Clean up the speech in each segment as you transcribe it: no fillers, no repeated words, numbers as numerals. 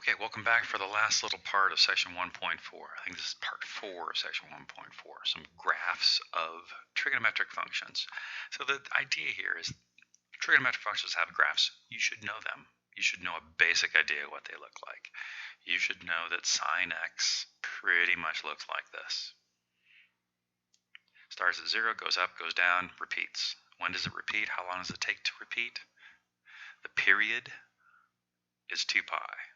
Okay, welcome back for the last little part of section 1.4. I think this is part 4 of section 1.4, some graphs of trigonometric functions. So the idea here is trigonometric functions have graphs. You should know them. You should know a basic idea of what they look like. You should know that sine x pretty much looks like this. Starts at 0, goes up, goes down, repeats. When does it repeat? How long does it take to repeat? The period is 2 pi.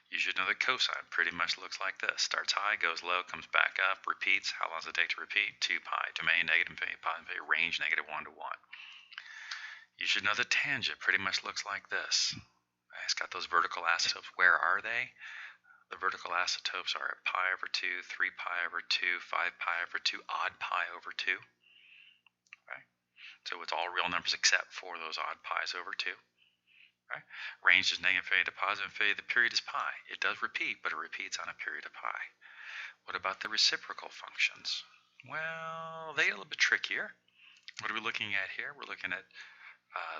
You should know that cosine pretty much looks like this. Starts high, goes low, comes back up, repeats. How long does it take to repeat? 2 pi. Domain, negative infinity, positive infinity, range, negative 1 to 1. You should know that tangent pretty much looks like this. It's got those vertical asymptotes. Where are they? The vertical asymptotes are at pi over 2, 3 pi over 2, 5 pi over 2, odd pi over 2. Okay? So it's all real numbers except for those odd pi's over 2. Right? Range is negative infinity to positive infinity. The period is pi. It does repeat, but it repeats on a period of pi. What about the reciprocal functions? Well, they get a little bit trickier. What are we looking at here? We're looking at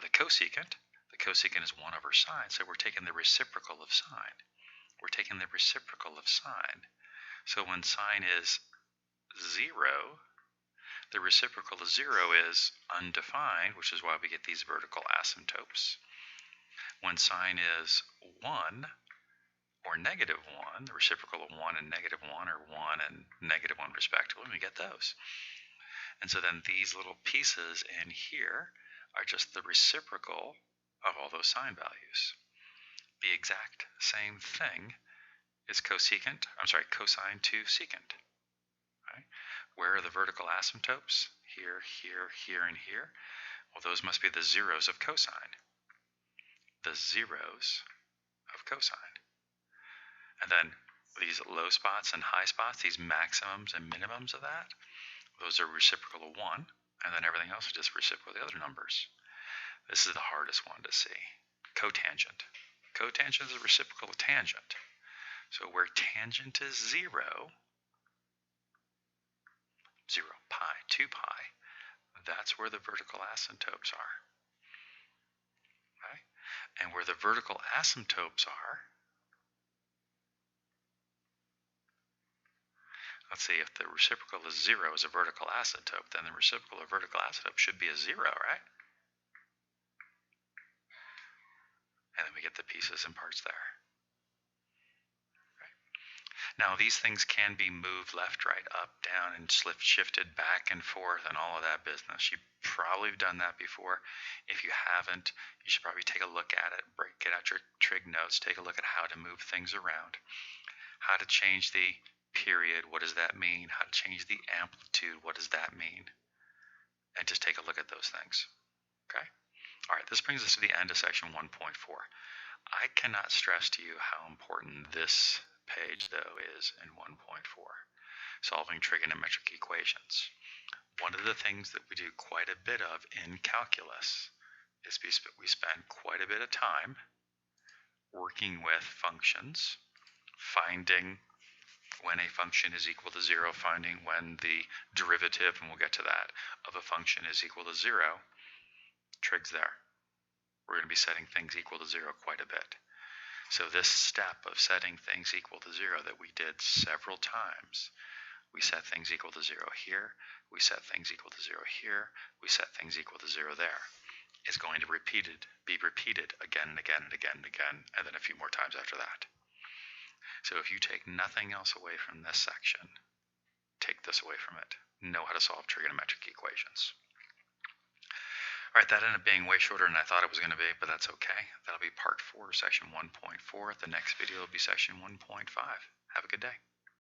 the cosecant. The cosecant is 1 over sine, so we're taking the reciprocal of sine. We're taking the reciprocal of sine. So when sine is 0, the reciprocal of 0 is undefined, which is why we get these vertical asymptotes. When sine is 1 or negative 1, the reciprocal of 1 and negative 1 are 1 and negative 1 respectively, we get those. And so then these little pieces in here are just the reciprocal of all those sine values. The exact same thing is cosine to secant. Right? Where are the vertical asymptotes? Here, here, here, and here. Well, those must be the zeros of cosine. The zeros of cosine. And then these low spots and high spots, these maximums and minimums of that, those are reciprocal of 1, and then everything else is just reciprocal of the other numbers. This is the hardest one to see. Cotangent. Cotangent is a reciprocal of tangent. So where tangent is 0, 0 pi, 2 pi, that's where the vertical asymptotes are. Okay? And where the vertical asymptotes are, let's see, if the reciprocal is 0 is a vertical asymptote, then the reciprocal of vertical asymptote should be a 0, right? And then we get the pieces and parts there. Right. Now these things can be moved left, right, up, down, and shifted back and forth and all of that business. You probably have done that before. If you haven't, you should probably take a look at it, get out your trig notes, take a look at how to move things around, how to change the period, what does that mean, how to change the amplitude, what does that mean, and just take a look at those things. Okay? All right, this brings us to the end of section 1.4. I cannot stress to you how important this page, though, is in 1.4, solving trigonometric equations. One of the things that we do quite a bit of in calculus is we spend quite a bit of time working with functions, finding when a function is equal to 0, finding when the derivative, and we'll get to that, of a function is equal to 0. Trig's there. We're going to be setting things equal to 0 quite a bit. So this step of setting things equal to 0 that we did several times, we set things equal to 0 here, we set things equal to 0 here, we set things equal to 0 there. It's going to be repeated again and again and again and again, and then a few more times after that. So if you take nothing else away from this section, take this away from it. Know how to solve trigonometric equations. All right, that ended up being way shorter than I thought it was going to be, but that's okay. That'll be part 4 of section 1.4. The next video will be section 1.5. Have a good day.